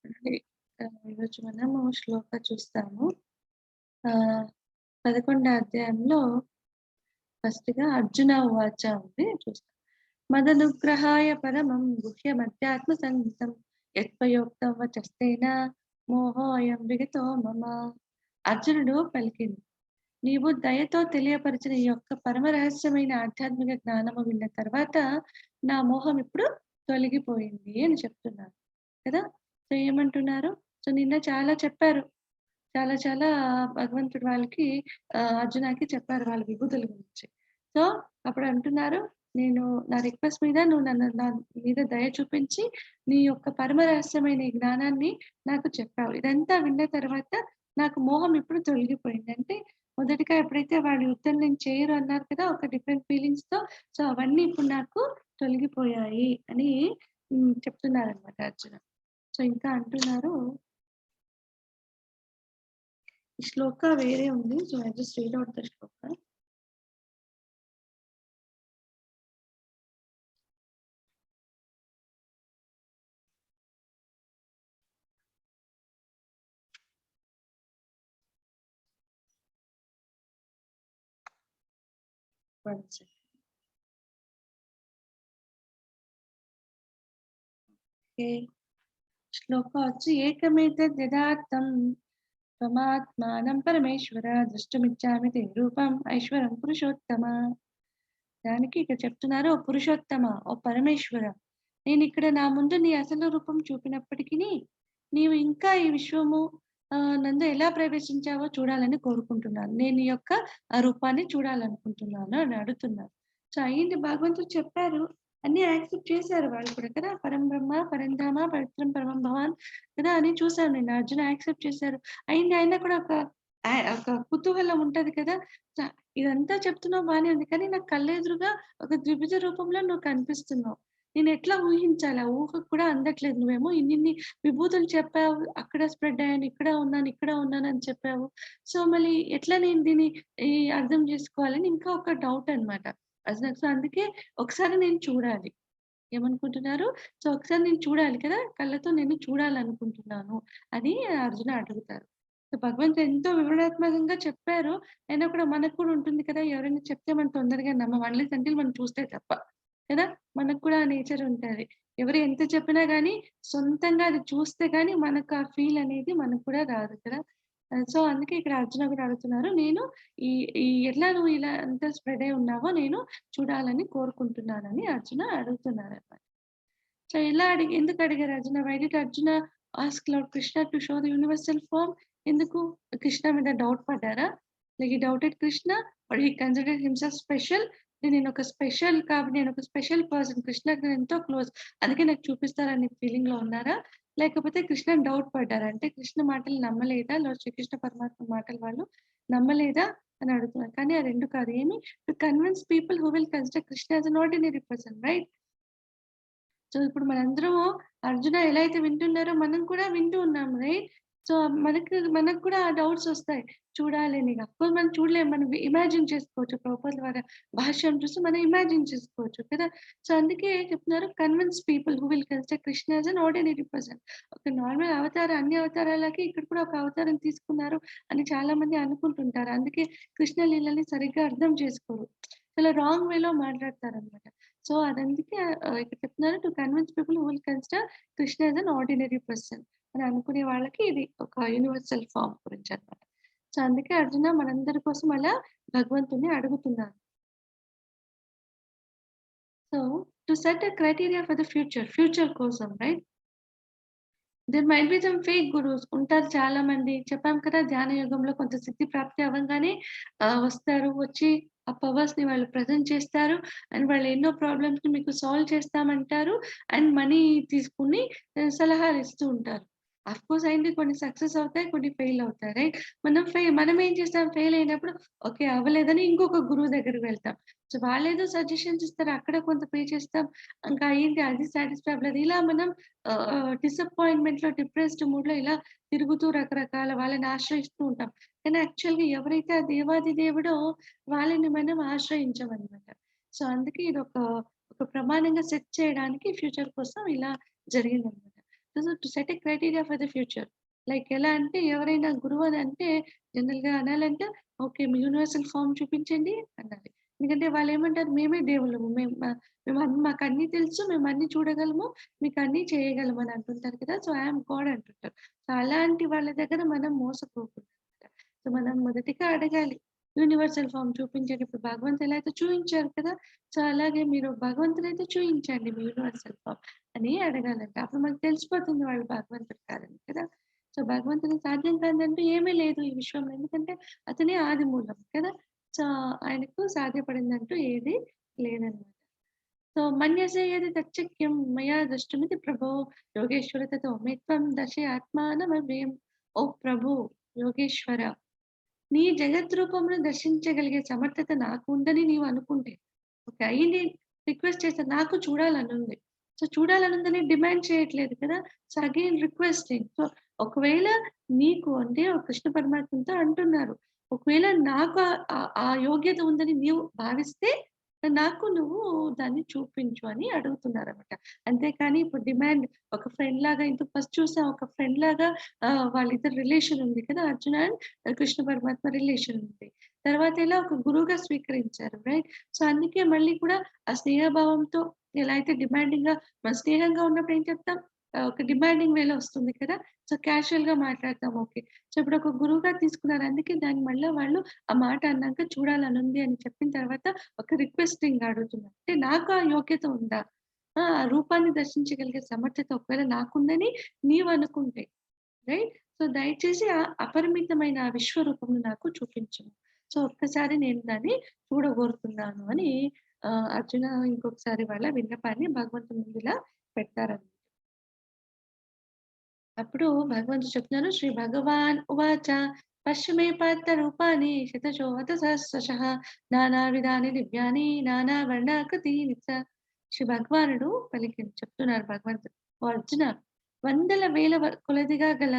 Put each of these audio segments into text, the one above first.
అంటే ఈరోజు మనము శ్లోక చూస్తాము. ఆహ్, 11 అధ్యాయంలో ఫస్ట్‌గా అర్జున ఉవాచ ఉంది చూస్తాం. మదనుగ్రహాయ పరమం గుహ్యమధ్యాత్మ సంహితం యత్పయోక్తం వచస్తేన మోహోऽయం విగతో మమ. అర్జునుడు పలికింది. నీవు దయతో తెలియపరిచిన ఈ యొక్క పరమ రహస్యమైన ఆధ్యాత్మిక జ్ఞానము విన్న తర్వాత నా మోహం ఇప్పుడు తొలగిపోయింది అని చెప్తున్నారు కదా! సో ఏమంటున్నారు? సో నిన్న చాలా చెప్పారు. చాలా చాలా భగవంతుడు వాళ్ళకి అర్జునకి చెప్పారు వాళ్ళ విభూతుల గురించి. సో అప్పుడు అంటున్నారు, నేను నా రిక్వెస్ట్ మీద నువ్వు నా మీద దయ చూపించి నీ యొక్క పరమ రహస్యమైన ఈ జ్ఞానాన్ని నాకు చెప్పావు. ఇదంతా విన్న తర్వాత నాకు మోహం ఇప్పుడు తొలగిపోయింది. అంటే మొదటిగా ఎప్పుడైతే వాళ్ళు యుద్ధం నేను చేయరు అన్నారు కదా! ఒక డిఫరెంట్ ఫీలింగ్స్‌తో. సో అవన్నీ ఇప్పుడు నాకు తొలగిపోయాయి అని చెప్తున్నారనమాట అర్జున. సో ఇంకా అంటున్నారు, ఈ శ్లోక వేరే ఉంది. So I just read out the shloka. One second. Okay. Shloka వచ్చి ఏకమేతద్ యథార్థం త్వమాత్మానం పరమేశ్వర ద్రష్టుమిచ్చామి తే రూపం ఐశ్వరం పురుషోత్తమ. దానికి ఇక్కడ చెప్తున్నారు, ఓ పురుషోత్తమ, ఓ పరమేశ్వర, నేనిక్కడ నా ముందు నీ అసలు రూపం చూపినప్పటికిని నీవు ఇంకా ఈ విశ్వము నందు ఎలా ప్రవేశించావో చూడాలని కోరుకుంటున్నాను. నేను ఈ యొక్క ఆ రూపాన్ని చూడాలనుకుంటున్నాను అని అడుగుతున్నారు. సో అయింది, భగవంతుడు చెప్పారు. అన్నీ యాక్సెప్ట్ చేశారు వాళ్ళు కూడా కదా! పరం బ్రహ్మ, పరంధామ, పవిత్రం పరమం భవాన్ కదా! అని చూసాను నేను. అర్జున యాక్సెప్ట్ చేశారు. అయింది. అయినా కూడా ఒక కుతూహలం ఉంటది కదా! చ ఇదంతా చెప్తున్నావు బానే ఉంది. కానీ నాకు కళ్ళెదురుగా ఒక ద్విభుజ రూపంలో నువ్వు కనిపిస్తున్నావు. నేనెట్లా ఊహించాలి? ఆ ఊహకు కూడా అందట్లేదు. నువ్వేమో ఇన్నిన్ని విభూతులు చెప్పావు. అక్కడ స్ప్రెడ్ అయ్యాను, ఇక్కడ ఉన్నానని చెప్పావు. సో, మళ్ళీ ఎట్లా నేను దీన్ని అర్థం చేసుకోవాలని ఇంకా ఒక డౌట్ అన్నమాట. సో, అందుకే ఒకసారి నేను చూడాలి. ఏమనుకుంటున్నారు? సో, ఒకసారి నేను చూడాలి కదా! కళ్ళతో నేను చూడాలనుకుంటున్నాను అని అర్జున అడుగుతారు. సో, భగవంతుడు ఎంతో వివరణాత్మకంగా చెప్పారు. అయినా కూడా మనకు కూడా ఉంటుంది కదా! ఎవరైనా చెప్తే మనం తొందరగా నమ్మం. అన్లెస్ అంటిల్ మనం చూస్తే తప్ప. కదా! మనకు కూడా ఆ నేచర్ ఉంటది. ఎవరు ఎంత చెప్పినా గాని సొంతంగా అది చూస్తే గాని మనకు ఆ ఫీల్ అనేది మనకు కూడా రాదు కదా! సో, అందుకే ఇక్కడ అర్జున కూడా అడుగుతున్నారు. నేను ఈ ఈ ఎట్లా నువ్వు ఇలా అంతా స్ప్రెడ్ అయ్యి ఉన్నావో నేను చూడాలని కోరుకుంటున్నానని అర్జున అడుగుతున్నారన్నమాట. సో, ఎందుకు అడిగారు Arjuna? Why did Arjuna ask lord Krishna to show the universal form? ఎందుకు? కృష్ణ మీద డౌట్ పడ్డారా? Like he doubted Krishna or he considered himself special? నేనొక స్పెషల్ కాబట్టి నేనొక స్పెషల్ పర్సన్. కృష్ణకి నేనెంతో క్లోజ్. అందుకే నాకు చూపిస్తారనే ఫీలింగ్‌లో ఉన్నారా? లేకపోతే కృష్ణని డౌట్ పడ్డారా? అంటే కృష్ణ మాటలు నమ్మలేదా? లార్డ్ శ్రీకృష్ణ పరమాత్మ మాటలు వాళ్ళు నమ్మలేదా? అని అడుగుతున్నారు. కానీ ఆ 2 కాదు. ఏమి? To convince people who will consider Krishna as an ordinary person, right? So, ఇప్పుడు మనందరము అర్జున ఎలా అయితే వింటున్నారో మనం కూడా వింటూ ఉన్నాం, రైట్? సో, మనకు కూడా ఆ డౌట్స్ ఒస్తాయి. చూడాలని. అఫ్‌కోర్స్ మనం చూడలేం. మనం ఇమాజిన్ చేసుకోవచ్చు. ప్రభుపాదుల వారి భాష్యం చూసి మనం ఇమాజిన్ చేసుకోవచ్చు కదా! సో, అందుకే చెప్తున్నారు, convince people who will consider Krishna as an ordinary person. ఒక నార్మల్ అవతారం అన్ని అవతారాలకి ఇక్కడ కూడా ఒక అవతారం తీసుకున్నారు అని చాలామంది అనుకుంటుంటారు. అందుకే కృష్ణ లీలని సరిగ్గా అర్థం చేసుకోరు. చాలా రాంగ్ వేలో మాట్లాడతారనమాట. సో, అదందుకే ఇక్కడ చెప్తున్నారు, to convince people who will consider Krishna as an ordinary person అని అనుకునే వాళ్ళకి ఇది ఒక యూనివర్సల్ ఫార్మ్ గురించనమాట. సో, అందుకే అర్జున మనందరి కోసం అలా భగవంతుడిని అడుగుతున్నారు. So, to set a criteria for the future కోసం, right? There might be some fake gurus ఉంటారు చాలా మంది. చెప్పాం కదా! ధ్యాన యోగంలో కొంత సిద్ధి ప్రాప్తి అవ్వంగానే వస్తారు. వచ్చి ఆ పవర్స్‌ని వాళ్ళు ప్రెజెంట్ చేస్తారు. అండ్ వాళ్ళు ఎన్నో ప్రాబ్లమ్స్‌ని మీకు సాల్వ్ చేస్తామంటారు. అండ్ మనీ తీసుకొని సలహాలు ఇస్తూ ఉంటారు. అఫ్‌కోర్స్ అయింది, కొన్ని సక్సెస్ అవుతాయి. కొన్ని ఫెయిల్ అవుతాయి, రైట్? మనం ఏం చేస్తాం, ఫెయిల్ అయినప్పుడు ఓకే. అవ్వలేదని ఇంకొక గురువు దగ్గరికి వెళ్తాం. సో, వాళ్ళేదో సజెషన్స్ ఇస్తారు. అక్కడ కొంత పే చేస్తాం. ఇంకా అయింది, అది సాటిస్ఫై అవ్వలేదు. ఇలా మనం డిసప్పాయింట్‌మెంట్‌లో, డిప్రెస్డ్ మూడ్‌లో ఇలా తిరుగుతూ రకరకాల వాళ్ళని ఆశ్రయిస్తూ ఉంటాం. కానీ యాక్చువల్‌గా ఎవరైతే ఆ దేవాది దేవుడో వాళ్ళని మనం ఆశ్రయించమనమాట. సో, అందుకే ఒక ప్రమాణంగా సెట్ చేయడానికి ఫ్యూచర్ కోసం ఇలా జరిగిందనమాట. So to set a criteria for the future. Like ఎలా అంటే ఎవరైనా గురువు అని అంటే జనరల్‌గా అనాలంటే ఓకే. మీ యూనివర్సల్ ఫార్మ్ చూపించండి అనాలి. ఎందుకంటే వాళ్ళేమంటారు మేమే దేవుళ్ళము. మాకన్నీ తెలుసు. మేమన్నీ చూడగలము. మీకన్నీ చేయగలము అని అంటుంటారు కదా! సో, ఐ యామ్ గాడ్ అంటుంటారు. సో, అలాంటి వాళ్ళ దగ్గర మనం మోసపోకూడదు. సో, మనం మొదటిగా అడగాలి. యూనివర్సల్ ఫార్మ్ చూపించండి. ఇప్పుడు భగవంతుడు ఎలా అయితే చూయించారు కదా! సో, అలాగే మీరు భగవంతుడైతే చూయించండి మీ యూనివర్సల్ ఫార్మ్ అని అడగాలంట. అప్పుడు మనకు తెలిసిపోతుంది వాళ్ళు భగవంతుడు కాదని కదా! సో, భగవంతునికి సాధ్యం కానిదంటూ ఏమీ లేదు ఈ విశ్వంలో. ఎందుకంటే అతనే ఆది మూలం కదా! సో, ఆయనకు సాధ్యపడిందంటూ ఏది లేదనమాట. సో, మన్యసే యది తచ్చక్యం మయా ద్రష్టుమితి ప్రభో యోగేశ్వర తతో మే త్వం దర్శయాత్మానమవ్యయం. ఓ ప్రభు యోగేశ్వర నీ జగత్ రూపమును దర్శించగలిగే సమర్థత నాకు ఉందని నీవు అనుకుంటే, ఓకే. అయ్యింది రిక్వెస్ట్ చేశాను. నాకు చూడాలనుంది. సో, చూడాలనుందని డిమాండ్ చేయట్లేదు కదా! So, again requesting. సో, ఒకవేళ నీకు అంటే కృష్ణ పరమాత్మతో అంటున్నారు. ఒకవేళ నాకు ఆ యోగ్యత ఉందని నీవు భావిస్తే నాకు నువ్వు దాన్ని చూపించు అని అడుగుతున్నారన్నమాట. అంతేకాని ఇప్పుడు డిమాండ్ ఒక ఫ్రెండ్‌లాగా ఇంతకు ఫస్ట్ చూసాం ఒక ఫ్రెండ్‌లాగా వాళ్ళిద్దరి రిలేషన్ ఉంది కదా! అర్జున అండ్ కృష్ణ పరమాత్మ రిలేషన్ ఉంది. తర్వాత ఇలా ఒక గురువుగా స్వీకరించారు. రైట్? సో, అందుకే మళ్ళీ కూడా ఆ స్నేహభావంతో ఎలా అయితే డిమాండింగ్‌గా మనం స్నేహంగా ఉన్నప్పుడు ఏం చెప్తాం? ఒక డిమాండింగ్ వేలో వస్తుంది కదా! సో, క్యాజుయల్‌గా మాట్లాడతాం. ఓకే. సో, ఇప్పుడు ఒక గురువుగా తీసుకున్నారు. అందుకే దాన్ని మళ్ళా వాళ్ళు ఆ మాట అన్నాక చూడాలనుంది అని చెప్పిన తర్వాత ఒక రిక్వెస్టింగ్‌గా అడుగుతున్నారు. అంటే నాకు ఆ యోగ్యత ఉందా? ఆ రూపాన్ని దర్శించగలిగే సమర్థత ఒకవేళ నాకుందని నీవనుకుంటే రైట్? సో, దయచేసి ఆ అపరిమితమైన ఆ విశ్వరూపంను నాకు చూపించుము. సో, ఒక్కసారి నేను దాన్ని చూడగోరుతున్నాను అని అర్జున ఇంకొకసారి వాళ్ళ విన్నపాన్ని భగవంతుని ముందు ఇలా పెడతారనమాట. అప్పుడు భగవంతుడు చెప్తున్నారు శ్రీ భగవాన్ ఉవాచ పశ్య మే పార్థ రూపాణి శతశోవత సహస్రశః నానావిధాని దివ్యాని నానా వర్ణాకృతీని చ. శ్రీ భగవానుడు చెప్తున్నారు భగవంతుడు. ఓ అర్జున వందల వేల కొలదిగా గల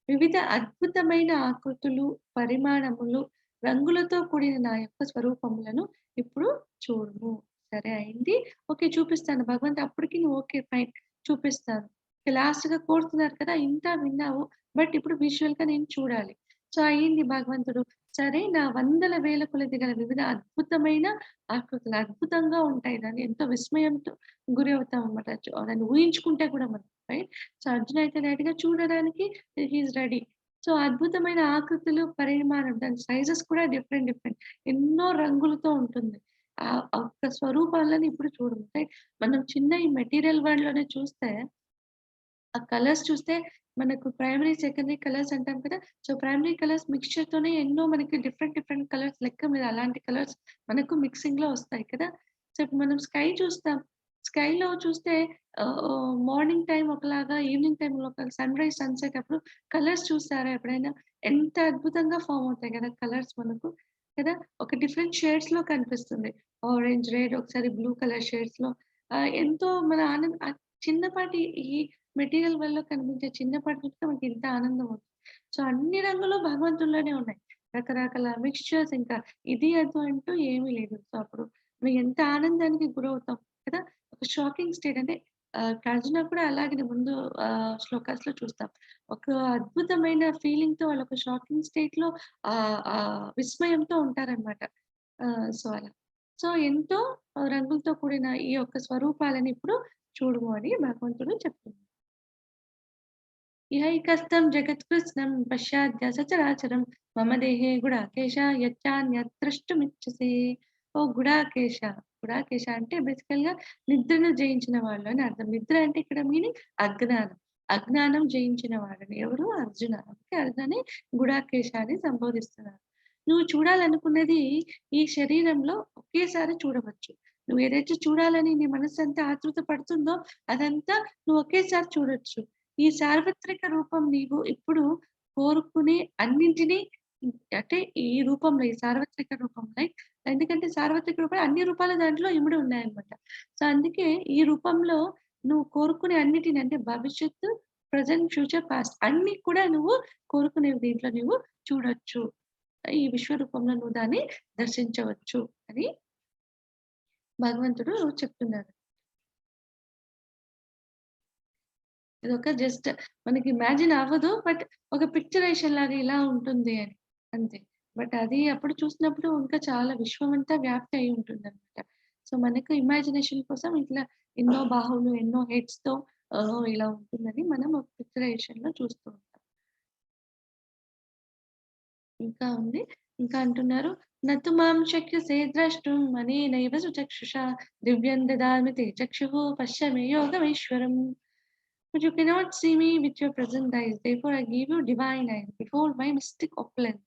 వివిధ అద్భుతమైన ఆకృతులు, పరిమాణములు, రంగులతో కూడిన నా యొక్క స్వరూపములను ఇప్పుడు చూడుము. సరే అయింది. ఓకే. చూపిస్తాను భగవంతుడు అప్పటికి నువ్వు ఓకే. ఫైన్ చూపిస్తాను. లాస్ట్‌గా కోరుతున్నారు కదా! ఇంతా విన్నావు. బట్ ఇప్పుడు విజువల్‌గా నేను చూడాలి. సో, అయింది భగవంతుడు. సరే నా వందల వేల కొలది గల వివిధ అద్భుతమైన ఆకృతులు అద్భుతంగా ఉంటాయి. దాన్ని ఎంతో విస్మయంతో గురి అవుతామన్నమాట. దాన్ని ఊహించుకుంటే కూడా మనం రైట్. సో, అర్జున్ అయితే డైరెక్ట్‌గా చూడడానికి హి ఈస్ రెడీ. సో, అద్భుతమైన ఆకృతులు, పరిమాణం దాని సైజెస్ కూడా డిఫరెంట్ డిఫరెంట్. ఎన్నో రంగులతో ఉంటుంది. ఆ ఒక్క స్వరూపాలను ఇప్పుడు చూడు. రైట్. మనం చిన్న ఈ మెటీరియల్ వరల్డ్‌లోనే చూస్తే ఆ కలర్స్ చూస్తే మనకు ప్రైమరీ, సెకండరీ కలర్స్ అంటాం కదా! సో, ప్రైమరీ కలర్స్ మిక్స్చర్‌తోనే ఎన్నో మనకి డిఫరెంట్, డిఫరెంట్ కలర్స్ లెక్క మీద అలాంటి కలర్స్ మనకు మిక్సింగ్‌లో వస్తాయి కదా! సో, ఇప్పుడు మనం స్కై చూస్తాం. స్కైలో చూస్తే మార్నింగ్ టైమ్ ఒకలాగా, ఈవినింగ్ టైమ్‌లో ఒక సన్‌రైజ్, సన్‌సెట్ అప్పుడు కలర్స్ చూసారా ఎప్పుడైనా? ఎంత అద్భుతంగా ఫార్మ్ అవుతాయి కదా! కలర్స్ మనకు. కదా! ఒక డిఫరెంట్ షేడ్స్‌లో కనిపిస్తుంది. ఆరెంజ్, రెడ్ ఒకసారి బ్లూ కలర్ షేడ్స్‌లో ఎంతో మన చిన్నపాటి ఈ మెటీరియల్ వల్ల కనిపించే చిన్నపాటి చూస్తే మనకింత ఆనందం వస్తుంది. సో, అన్ని రంగులు భగవంతుల్లోనే ఉన్నాయి. రకరకాల మిక్స్చర్స్ ఇంకా ఇది అది అంటూ ఏమీ లేదు. సో, అప్పుడు మనం ఎంత ఆనందానికి గురవుతాం కదా! ఒక షాకింగ్ స్టేట్ అంటే అర్జున కూడా అలాగనే ముందు శ్లోకాస్‌లో చూస్తాం. ఒక అద్భుతమైన ఫీలింగ్‌తో వాళ్ళొక షాకింగ్ స్టేట్‌లో విస్మయంతో ఉంటారనమాట. సో, అలా. సో, ఎంతో రంగులతో కూడిన ఈ యొక్క స్వరూపాలని ఇప్పుడు చూడుము అని భగవంతుడు చెప్తున్నారు. ఇహైకస్థం జగత్కృత్స్నం పశ్చాద్య సచరాచరం మమ దేహే గుడాకేశ యచ్చాన్యత్ ద్రష్టుమిచ్చసి. ఓ గుడాకేశ. గుడాకేశ అంటే బేసికల్‌గా నిద్రను జయించిన వాళ్ళు అని అర్థం. నిద్ర అంటే ఇక్కడ మీనింగ్ అజ్ఞానం. అజ్ఞానం జయించిన వాడని. ఎవరు? అర్జున. అందుకే అర్జునని గుడాకేశ అని సంబోధిస్తున్నారు. నువ్వు చూడాలనుకున్నది ఈ శరీరంలో ఒకేసారి చూడవచ్చు. నువ్వు ఏదైతే చూడాలని నీ మనస్సంతా ఆతృత పడుతుందో అదంతా నువ్వు ఒకేసారి చూడొచ్చు. ఈ సార్వత్రిక రూపం నీవు ఇప్పుడు కోరుకునే అన్నింటిని అంటే ఈ రూపంలో ఈ సార్వత్రిక రూపంలో ఎందుకంటే సార్వత్రిక రూపంలో అన్ని రూపాలు దాంట్లో ఇమిడి ఉన్నాయన్నమాట. సో, అందుకే ఈ రూపంలో నువ్వు కోరుకునే అన్నిటిని అంటే భవిష్యత్తు, ప్రెజెంట్, ఫ్యూచర్, పాస్ట్ అన్నీ కూడా నువ్వు కోరుకునేవి దీంట్లో నువ్వు చూడొచ్చు. ఈ విశ్వరూపంలో నువ్వు దాన్ని దర్శించవచ్చు అని భగవంతుడు చెప్తున్నారు. ఇదొక జస్ట్ మనకి ఇమాజిన్ అవ్వదు. బట్ ఒక పిక్చరైజేషన్ లాగా ఇలా ఉంటుంది అని. అంతే. బట్ అది అప్పుడు చూసినప్పుడు ఇంకా చాలా విశ్వమంతా వ్యాప్తి అయ్యి ఉంటుందనమాట. సో, మనకు ఇమాజినేషన్ కోసం ఇట్లా ఎన్నో బాహువులు, ఎన్నో హెడ్స్‌తో ఇలా ఉంటుందని మనం ఒక పిక్చరైజేషన్‌లో చూస్తూ ఉంటాం. ఇంకా ఉంది. ఇంకా అంటున్నారు, "నతు మాం శక్యసే ద్రష్టుం అనేనైవ సుచక్షుషా దివ్యం దదామి తే చక్షుః పశ్య మే యోగమేశ్వరం." But you cannot see me with your present eyes. Therefore, I give you divine eyes. Behold my mystic opulence.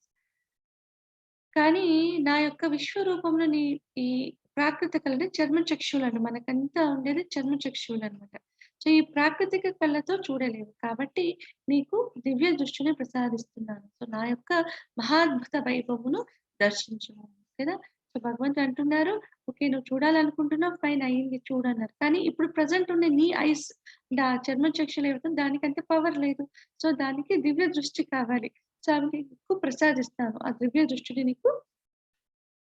కానీ నా యొక్క విశ్వరూపంలో ఈ ప్రాకృత కళని చర్మచక్షువులంట. మనకంతా ఉండేది చర్మచక్షువులనమాట. సో, ఈ ప్రాకృతిక కళ్ళతో చూడలేవు. కాబట్టి నీకు దివ్య దృష్టిని ప్రసాదిస్తున్నాను. సో, నా యొక్క మహాద్భుత వైభవమును దర్శించుము కదా! సో, భగవంతుడు అంటున్నారు, ఓకే. నువ్వు చూడాలనుకుంటున్నావు ఫైన్ అయింది చూడన్నారు. కానీ ఇప్పుడు ప్రెజెంట్ ఉన్న నీ ఐస్ చర్మచక్షులు ఏవైతే దానికంత పవర్ లేదు. సో, దానికి దివ్య దృష్టి కావాలి. సో, అవి నీకు ప్రసాదిస్తాను. ఆ దివ్య దృష్టిని నీకు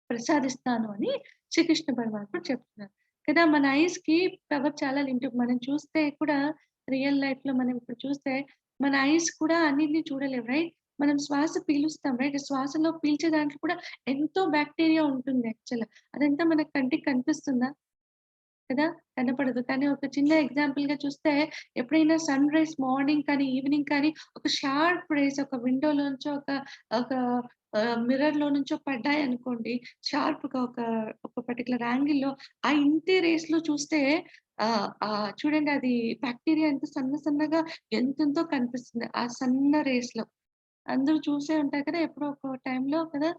ప్రసాదిస్తాను అని శ్రీకృష్ణ పరమాత్ముడు చెప్తున్నారు. కదా! మన ఐస్‌కి పవర్ చాలా లిమిటెడ్. మనం చూస్తే కూడా రియల్ లైఫ్‌లో మనం ఇప్పుడు చూస్తే మన ఐస్ కూడా అన్నిటిని చూడలేవు రైట్? మనం శ్వాస పీలుస్తాం రైట్? శ్వాసలో పీల్చే దాంట్లో కూడా ఎంతో బాక్టీరియా ఉంటుంది యాక్చువల్‌గా. అదంతా మన కంటికి కనిపిస్తుందా? కదా! కనపడదు. కానీ ఒక చిన్న ఎగ్జాంపుల్‌గా చూస్తే ఎప్పుడైనా సన్ రైజ్ మార్నింగ్ కానీ, ఈవినింగ్ కానీ ఒక షార్ప్ రేస్ ఒక విండోలోంచో ఒక మిర్రర్‌లో నుంచో పడ్డాయనుకోండి. షార్ప్‌గా ఒక పర్టిక్యులర్ యాంగిల్‌లో ఆ ఇంటి రేస్‌లో చూస్తే చూడండి అది బాక్టీరియా ఎంత సన్నగా ఎంతెంతో కనిపిస్తుంది. ఆ సన్న రేస్‌లో. అందరూ చూసే ఉంటారు కదా! ఎప్పుడో ఒక టైంలో కదా!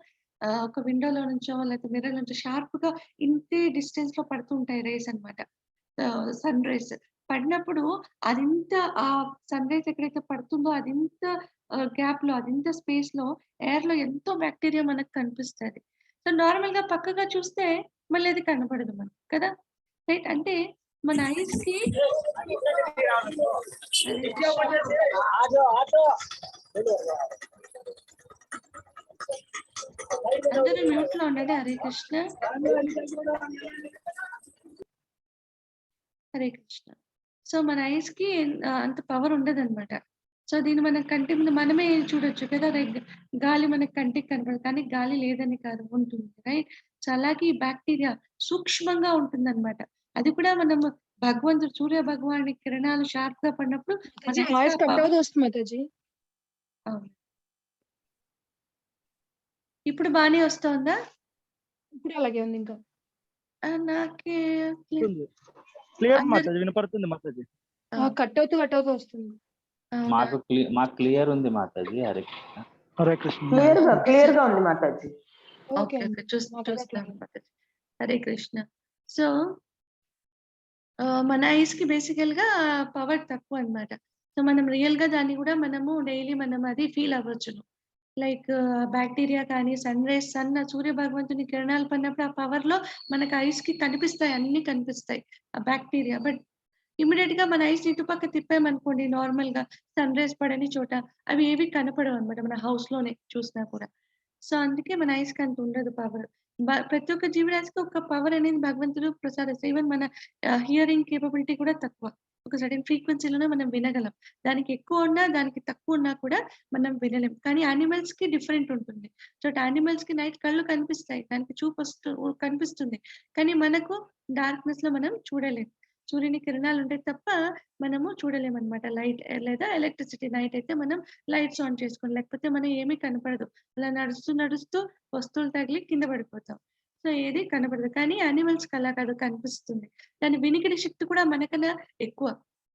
ఒక విండోలో నుంచో లేకపోతే మిర్రర్ నుంచో షార్ప్‌గా ఇంతే డిస్టెన్స్‌లో పడుతూ ఉంటాయి రేస్ అన్నమాట. Sun rays. పడినప్పుడు అదింత సన్ రేస్ ఎక్కడైతే పడుతుందో అదింత గ్యాప్‌లో అదింత స్పేస్‌లో ఎయిర్‌లో ఎంతో బాక్టీరియా మనకు కనిపిస్తది. సో, నార్మల్‌గా పక్కగా చూస్తే మళ్ళీ అది కనపడదు మనకు కదా! రైట్. అంటే మన ఐస్‌కి హరే కృష్ణ. అందరూ మ్యూట్‌లో ఉండండి. హరే కృష్ణ. హరే కృష్ణ. సో, మన ఐస్‌కి అంత పవర్ ఉండదనమాట. సో, దీన్ని మన కంటి ముందు మనమే చూడొచ్చు కదా! గాలి మనకి కంటికి కనపడదు. కానీ గాలి లేదని కాదు ఉంటుంది. రైట్? సో, అలాగే ఈ బాక్టీరియా సూక్ష్మంగా ఉంటుందనమాట. అది కూడా మనము భగవంతుడు సూర్య భగవానుడి కిరణాలు షార్ప్‌గా పడినప్పుడు మన మాతాజీ ఐస్‌కి వాయిస్ ఆ కట్ పవర్ అవుతూ వస్తుంది మాతాజీ. అవును. ఇప్పుడు బానే వస్తోందా? ఇప్పుడు అలాగే ఉంది ఇంకా. నాకే క్లియర్ అందరి మాతాజీ, వినపడుతుంది మాతాజీ. కట్ అవుతూ వస్తుంది. అవునా? మాకు క్లియర్ ఉంది మాతాజీ. హరే కృష్ణ. హరే కృష్ణ. క్లియర్ గా ఉంది మాతాజీ. Okay okay. అండి. చూస్తాను మాతాజీ. హరే కృష్ణ. సో, మన ఐస్‌కి బేసికల్‌గా పవర్ తక్కువనమాట. సో, మనం రియల్‌గా దాన్ని గూడా మనము డైలీ మనం అది ఫీల్ అవ్వచ్చును. లైక్ బాక్టీరియా కానీ, సూర్య భగవంతుని కిరణాలు పడినప్పుడు ఆ పవర్‌లో మనకు ఐస్‌కి కనిపిస్తాయి. అన్నీ కనిపిస్తాయి. ఆ బాక్టీరియా. బట్ ఇమ్మీడియేట్‌గా మన ఐస్ ఇటుపక్క తిప్పామనుకోండి నార్మల్‌గా సన్ రైజ్ పడని చోట అవి ఏవి కనపడవనమాట. మన హౌస్‌లోనే చూసినా కూడా. సో, అందుకే మన ఐస్‌కి అంత ఉండదు పవర్. ప్రతి ఒక్క జీవరాశికి ఒక పవర్ అనేది భగవంతుడు ప్రసాదిస్తాడు. ఈవెన్ మన హియరింగ్ కేపబిలిటీ కూడా తక్కువ. ఒక సర్టెన్ ఫ్రీక్వెన్సీలోనే మనం వినగలం. దానికి ఎక్కువ ఉన్నా, దానికి తక్కువ ఉన్నా కూడా మనం వినలేం. కానీ యానిమల్స్‌కి డిఫరెంట్ ఉంటుంది. సో, యానిమల్స్‌కి నైట్ కళ్ళు కనిపిస్తాయి. దానికి కనిపిస్తుంది. కానీ మనకు డార్క్‌నెస్‌లో మనం చూడలేం. సూర్యుని కిరణాలుంటాయి తప్ప మనము చూడలేమనమాట. లైట్ లేదా ఎలక్ట్రిసిటీ నైట్ అయితే మనం లైట్స్ ఆన్ చేసుకోవాలి. లేకపోతే మనం ఏమీ కనపడదు. అలా నడుస్తూ వస్తువులు తగిలి కింద పడిపోతాం. సో, ఏది కనపడదు. కానీ యానిమల్స్‌కి అలా కాదు కనిపిస్తుంది. దాని వినికిడి శక్తి కూడా మనకన్నా ఎక్కువ.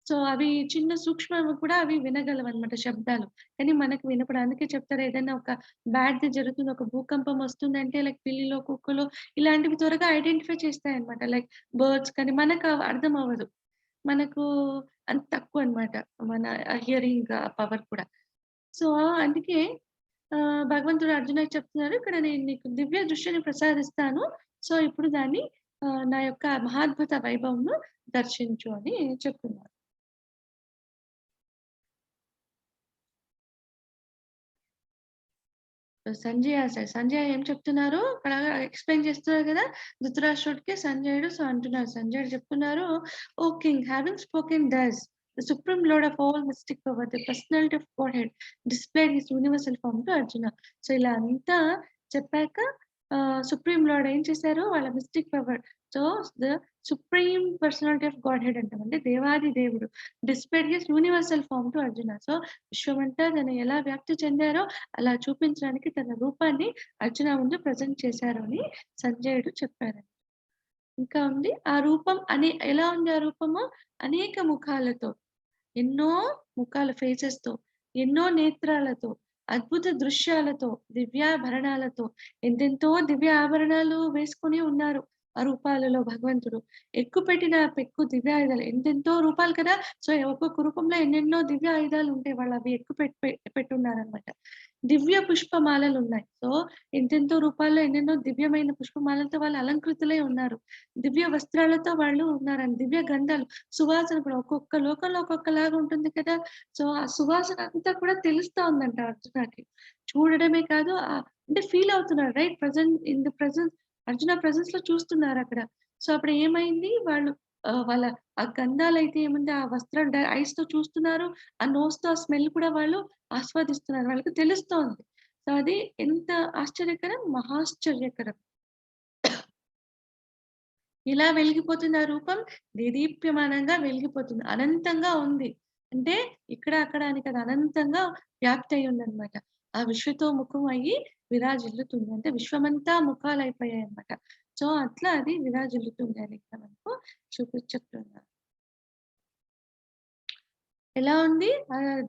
సో, అవి చిన్న సూక్ష్మవి కూడా అవి వినగలవన్నమాట శబ్దాలు. కానీ మనకు వినపడవు. అందుకే చెప్తారు ఏదైనా ఒక బ్యాడ్‌ది జరుగుతుంది, ఒక భూకంపం వస్తుందంటే లైక్ పిల్లిలో, కుక్కలో ఇలాంటివి త్వరగా ఐడెంటిఫై చేస్తాయన్నమాట. లైక్ బర్డ్స్ కానీ మనకు అర్థం అవ్వదు. మనకు అంత తక్కువన్నమాట. మన హియరింగ్ పవర్ కూడా. సో, అందుకే భగవంతుడు అర్జునకి చెప్తున్నారు, ఇక్కడ నేను నీకు దివ్య దృష్టిని ప్రసాదిస్తాను. సో, ఇప్పుడు దాన్ని నా యొక్క మహాద్భుత వైభవంను దర్శించు అని చెప్తున్నారు. సంజయ్ ఏం చెప్తున్నారు? అక్కడ ఎక్స్‌ప్లెయిన్ చేస్తున్నారు కదా! ధృతరాష్ట్రుడికి సంజయుడు అంటున్నారు. సంజయుడు చెప్తున్నారు, "oh king, having spoken thus, the supreme lord of all mystic power, the personality of Godhead, displayed his universal form to Arjuna. So ఇలా అంతా చెప్పాక సుప్రీం లార్డ్ ఏం చేశారు, వాళ్ళ mystic power, so the supreme personality of godhead అంటాం, అంటే దేవాది దేవుడు displayed his universal form to Arjuna. So విశ్వమంతా తను ఎలా వ్యాప్తి చెందారో అలా చూపించడానికి తన రూపాన్ని అర్జున ముందు ప్రజెంట్ చేశారు అని సంజయుడు చెప్పారు. ఇంకా ఉంది ఆ రూపం ఎలా ఉంది ఆ రూపము, అనేక ముఖాలతో, ఎన్నో ముఖాల ఫేసెస్ తో, ఎన్నో నేత్రాలతో, అద్భుత దృశ్యాలతో, దివ్యాభరణాలతో, ఎంతెంతో దివ్య ఆభరణాలు వేసుకుని ఉన్నారు ఆ రూపాలలో భగవంతుడు. ఎక్కుపెట్టిన పెక్కు దివ్య ఆయుధాలు, ఎంతెంతో రూపాలు కదా, సో ఒక్కొక్క రూపంలో ఎన్నెన్నో దివ్య ఆయుధాలు ఉంటాయి, వాళ్ళు అవి పెట్టున్నారనమాట. దివ్య పుష్పమాలలు ఉన్నాయి, సో ఎంతెంతో రూపాల్లో ఎన్నెన్నో దివ్యమైన పుష్పమాలలతో వాళ్ళు అలంకృతులై ఉన్నారు. దివ్య వస్త్రాలతో వాళ్ళు ఉన్నారని, దివ్య గంధాలు, సువాసన కూడా ఒక్కొక్క లోకంలో ఒక్కొక్కలాగా ఉంటుంది కదా, సో ఆ సువాసన అంతా కూడా తెలుస్తా ఉందంట అర్జునకి. చూడడమే కాదు, అంటే ఫీల్ అవుతున్నారు, right, present in the presence, Arjuna presence లో చూస్తున్నారు అక్కడ. సో అప్పుడు ఏమైంది, వాళ్ళు వాళ్ళ ఆ గంధాలు అయితే ఏముంది, ఆ వస్త్రాలు ఐస్ తో చూస్తున్నారు, ఆ నోస్ తో ఆ స్మెల్ కూడా వాళ్ళు ఆస్వాదిస్తున్నారు, వాళ్ళకి తెలుస్తోంది. సో అది ఎంత ఆశ్చర్యకరం, మహాశ్చర్యకరం. ఇలా వెలిగిపోతుంది ఆ రూపం, దేదీప్యమానంగా వెలిగిపోతుంది, అనంతంగా ఉంది, అంటే ఇక్కడ అక్కడ అని కదా, అనంతంగా వ్యాప్తి అయి ఉందన్నమాట. ఆ విశ్వతో ముఖం అయ్యి విరాజిల్లుతుంది, అంటే విశ్వమంతా ముఖాలు అయిపోయాయి అన్నమాట. సో అట్లా అది విరాజిల్లుతుంది అని ఇక్కడ మనకు చెప్తున్నారు. ఎలా ఉంది,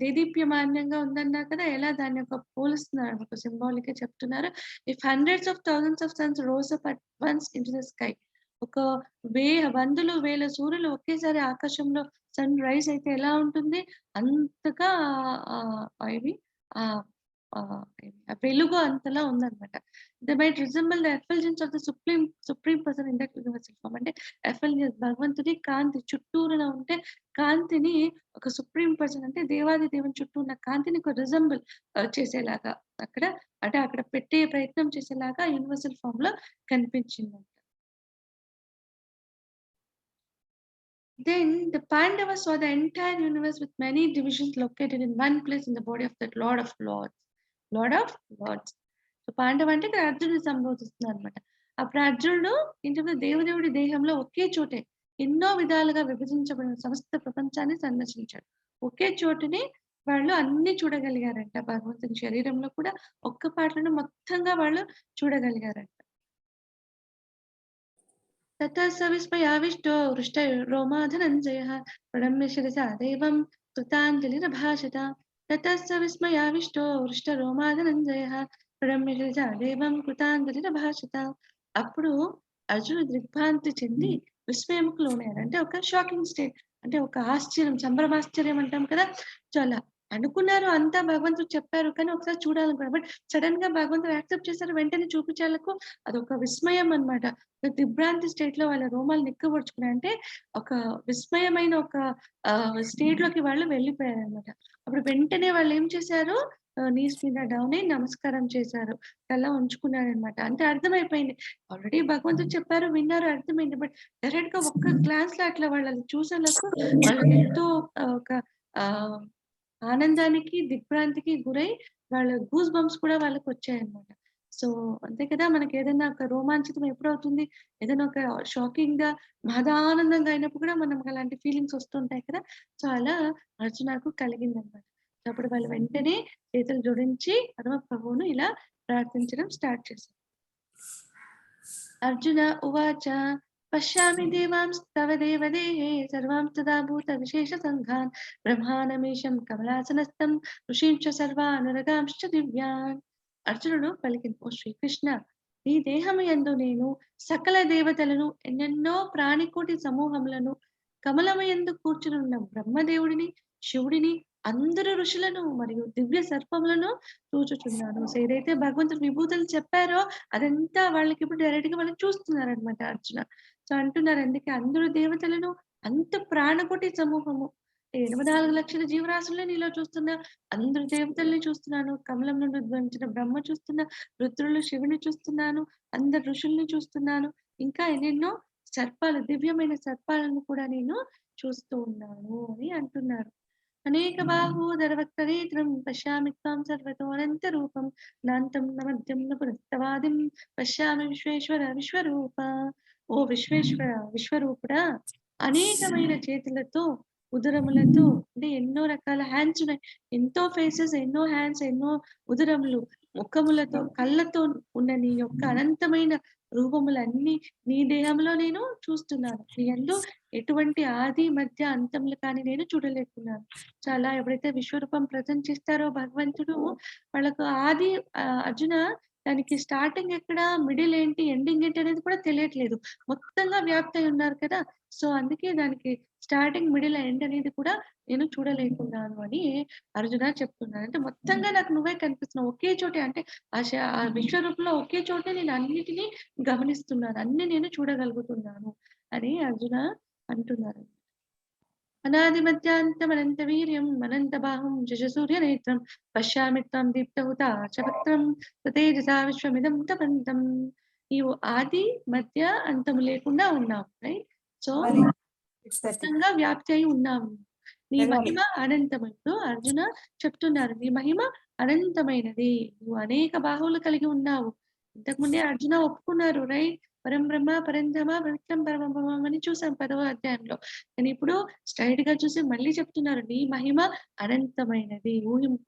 దేదీప్యమాన్యంగా ఉందన్నా కదా, ఎలా దాన్ని ఒక పోలుస్తున్నారు, ఒక సింబాలిక్ గా చెప్తున్నారు. If hundreds of thousands of suns rose up at once into the sky, ఒక వందలు వేల సూర్యులు ఒకేసారి ఆకాశంలో సన్ రైజ్ అయితే ఎలా ఉంటుంది, అంతగా ఇవి వెలుగు అంతలా ఉందన్నమాట. They might resemble the effulgence of the supreme person in that universal form, అంటే ఎఫల్జెన్స్ భగవంతుడి కాంతి చుట్టూరున ఉంటే, కాంతిని ఒక సుప్రీం పర్సన్ అంటే దేవాది దేవుని చుట్టూ ఉన్న కాంతిని ఒక రిజంబుల్ చేసేలాగా అక్కడ, అంటే అక్కడ పెట్టే ప్రయత్నం చేసేలాగా యూనివర్సల్ ఫార్మ్ లో కనిపించింది. Then the Pandavas saw the entire universe with many divisions located in one place in the body of that Lord of Lords. Lord of Lords. So Pandava అంటే ఇక్కడ అర్జునుడు సంబోధిస్తున్నారు అనమాట. అప్పుడు అర్జునుడు ఏంటంటే దేవదేవుడి దేహంలో ఒకే చోటే ఎన్నో విధాలుగా విభజించబడిన సమస్త ప్రపంచాన్ని సందర్శించాడు. ఒకే చోటుని వాళ్ళు అన్ని చూడగలిగారంట, భగవంతుని శరీరంలో కూడా ఒక్క పాటలను మొత్తంగా వాళ్ళు చూడగలిగారంట. ततः स विस्मयाविष्टो हृष्टरोमाधनञ्जयः प्रणम्य शिरसा देवं कृताञ्जलिरभाषत. ततः स विस्मयाविष्टो हृष्टरोमाधनञ्जयः प्रणम्य शिरसा देवं कृताञ्जलिरभाषत. అప్పుడు అర్జునుడు దిగ్భ్రాంతి చెంది విస్మయంకు లోనయ్యాడు, అంటే ఒక షాకింగ్ స్టేట్, అంటే ఒక ఆశ్చర్యం, సంభ్రమాశ్చర్యం అంటాం కదా, చాలా అనుకున్నారు, అంతా భగవంతుడు చెప్పారు, కానీ ఒకసారి చూడాలనుకున్నారు, బట్ సడన్ గా భగవంతుడు యాక్సెప్ట్ చేశారు, వెంటనే చూపించాలకు అదొక విస్మయం అన్నమాట. దిగ్భ్రాంతి స్టేట్ లో వాళ్ళ రోమాలు నిక్కబొడుచుకున్నాయి, అంటే ఒక విస్మయమైన ఒక స్టేట్ లోకి వాళ్ళు వెళ్ళిపోయారు అనమాట. అప్పుడు వెంటనే వాళ్ళు ఏం చేశారు, నీస్ మీద డౌన్ అయి నమస్కారం చేశారు, అలా ఉంచుకున్నారు అనమాట. అంటే అర్థమైపోయింది, ఆల్రెడీ భగవంతుడు చెప్పారు, విన్నారు, అర్థమైంది, బట్ డైరెక్ట్ గా ఒక్క గ్లాన్స్ లో అట్లా వాళ్ళని చూసేలకు వాళ్ళకి ఎంతో ఒక ఆనందానికి దిగ్భ్రాంతికి గురై వాళ్ళ గూస్ బంప్స్ కూడా వాళ్ళకి వచ్చాయన్నమాట. సో అంతే కదా, మనకి ఏదైనా ఒక రోమాంచితం ఎప్పుడవుతుంది, ఏదైనా ఒక షాకింగ్ గా మహదానందంగా అయినప్పుడు కూడా మనకు అలాంటి ఫీలింగ్స్ వస్తుంటాయి కదా, సో అలా అర్జునకు కలిగింది అనమాట. అప్పుడు వాళ్ళు వెంటనే చేతులు జోడించి పరమ ప్రభువును ఇలా ప్రార్థించడం స్టార్ట్ చేశారు. అర్జున ఉవాచ పశ్యామి దేవాంస్తవ దేవదేహే సర్వాం తదా భూత విశేష సంఘాన్ బ్రహ్మానమీశం కమలాసనస్థం ఋషీంచ సర్వానురగాంశ్చ దివ్యాన్. అర్జునుడు పలికింది, ఓ శ్రీకృష్ణ, నీ దేహము యందు నేను సకల దేవతలను, ఎన్నెన్నో ప్రాణికోటి సమూహములను, కమలమయందు కూర్చునున్న బ్రహ్మదేవుడిని, శివుడిని, అందరు ఋషులను మరియు దివ్య సర్పములను చూచుచున్నాను. సో ఏదైతే భగవంతుడు విభూతులు చెప్పారో అదంతా వాళ్ళకి ఇప్పుడు డైరెక్ట్ గా వాళ్ళు చూస్తున్నారు అనమాట అర్జున. సో అంటున్నారు, అందుకే అందరు దేవతలను, అంత ప్రాణకోటి సమూహము, 84 లక్షల జీవరాశులే నీలో చూస్తున్నా, అందరు దేవతల్ని చూస్తున్నాను, కమలం నుండి ఉద్భవించిన బ్రహ్మ చూస్తున్నా, రుద్రులు శివుని చూస్తున్నాను, అందరు ఋషుల్ని చూస్తున్నాను, ఇంకా ఎన్నెన్నో సర్పాలు, దివ్యమైన సర్పాలను కూడా నేను చూస్తూ ఉన్నాను అని అంటున్నారు. అనేక బాహూదరవక్త్రనేత్రం పశ్యామి త్వాం సర్వతోనంత రూపం నాంతం న మధ్యం న పునస్తవాదిం పశ్యామి విశ్వేశ్వర విశ్వరూప. ఓ విశ్వేశ్వర విశ్వరూపుడా, అనేకమైన చేతులతో ఉదరములతో, అంటే ఎన్నో రకాల హ్యాండ్స్ ఉన్నాయి, ఎంతో ఫేసెస్, ఎన్నో హ్యాండ్స్, ఎన్నో ఉదరములు, ముఖములతో, కళ్ళతో ఉన్న నీ యొక్క అనంతమైన రూపములన్నీ నీ దేహంలో నేను చూస్తున్నాను. నీ యందు ఎటువంటి ఆది మధ్య అంతములు కానీ నేను చూడలేకున్నాను. చాలా ఎప్పుడైతే విశ్వరూపం ప్రజెంట్ చేస్తారో భగవంతుడు, వాళ్ళకు ఆది అర్జున దానికి స్టార్టింగ్ ఎక్కడ, మిడిల్ ఏంటి, ఎండింగ్ ఏంటి అనేది కూడా తెలియట్లేదు. మొత్తంగా వ్యాప్తి అయి ఉన్నారు కదా. సో అందుకే దానికి స్టార్టింగ్, మిడిల్, ఎండ్ అనేది కూడా నేను చూడలేకున్నాను అని అర్జున చెప్తున్నాను. అంటే మొత్తంగా నాకు నువ్వే కనిపిస్తున్నావు ఒకే చోటే, అంటే ఆ విశ్వరూపంలో ఒకే చోటే నేను అన్నిటినీ గమనిస్తున్నాను, అన్ని నేను చూడగలుగుతున్నాను అని అర్జున అంటున్నారు. అనాది మధ్యాంతమనంత వీర్యం అనంత బాహుం జజసూర్య నేత్రం పశ్యామి త్వం దీప్తహుతాచవక్త్రం తేజసా విశ్వమిదం తపంతం. నీవు ఆది మధ్య అంతము లేకుండా ఉన్నావు, రైట్? సో మొత్తంగా వ్యాప్తి అయి ఉన్నావు. నీ మహిమ అనంతమంటూ అర్జున చెప్తున్నారు. నీ మహిమ అనంతమైనది, నువ్వు అనేక బాహువులు కలిగి ఉన్నావు. ఇంతకుముందే అర్జున ఒప్పుకున్నారు, రైట్? పరం బ్రహ్మ పరంధామ పవిత్రం పరమం అని చూసాం 10వ అధ్యాయంలో. కానీ ఇప్పుడు స్ట్రైట్ గా చూసి మళ్ళీ చెప్తున్నారు, నీ మహిమ అనంతమైనది,